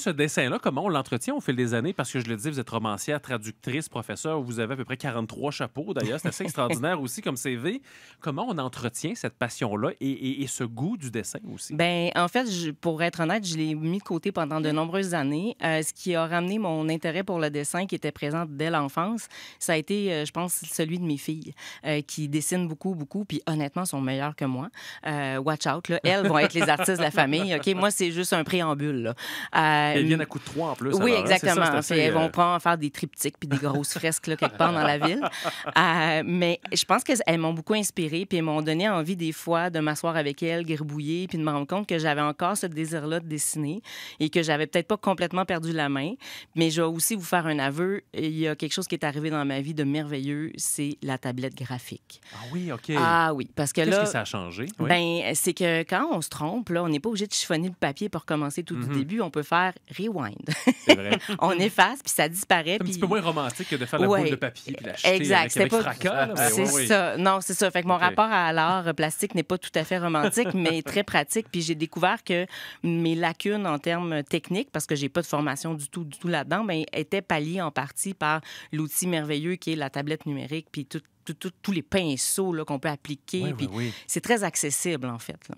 ce dessin-là, comment on l'entretient au fil des années? Parce que je le dis, vous êtes romancière, traductrice, professeure, vous avez à peu près 43 chapeaux d'ailleurs. C'est assez extraordinaire aussi comme CV. Comment on entretient cette passion-là et ce goût du dessin aussi? Ben, en fait, pour être honnête, je l'ai mis de côté pendant de nombreuses années. Ce qui a ramené mon intérêt pour le dessin, qui était présent dès l'enfance, ça a été, je pense, celui de mes filles, qui dessinent beaucoup, beaucoup, puis honnêtement, sont meilleures que moi. Watch out, là. Elles vont être les artistes de la famille. OK, moi, c'est juste un préambule, là. Elles viennent à coup de 3 en plus. Oui, alors, hein? C'est ça, exactement. c'est assez, Puis elles vont prendre faire des triptyques puis des grosses fresques là, quelque part dans la ville. Mais je pense qu'elles m'ont beaucoup inspirée puis elles m'ont donné envie des fois de m'asseoir avec elles, gribouiller puis de me rendre compte que j'avais encore ce désir-là de dessiner et que j'avais peut-être pas complètement perdu la main. Mais je vais aussi vous faire un aveu. Il y a quelque chose qui est arrivé dans ma vie de merveilleux, c'est la tablette graphique. Ah oui, OK. Ah oui, parce que Qu'est-ce là... que ça a changé? Oui. Ben, c'est que quand on se trompe, là, on n'est pas obligé de chiffonner le papier pour recommencer tout du début. On peut faire rewind. C'est vrai. On efface, puis ça disparaît. C'est un Puis... petit peu moins romantique que de faire la Ouais, boule de papier puis l'acheter exact. avec Pas... fracas. Là, mais C'est oui. ça. Non, c'est ça. Fait que mon OK. rapport à l'art plastique n'est pas tout à fait romantique, mais très pratique. Puis j'ai découvert que mes lacunes en termes techniques, parce que j'ai pas de formation du tout là-dedans, ben, étaient palliées en partie par l'outil merveilleux qui est la tablette numérique, puis tous les pinceaux là, qu'on peut appliquer. Oui, Puis oui, oui. c'est très accessible, en fait, là.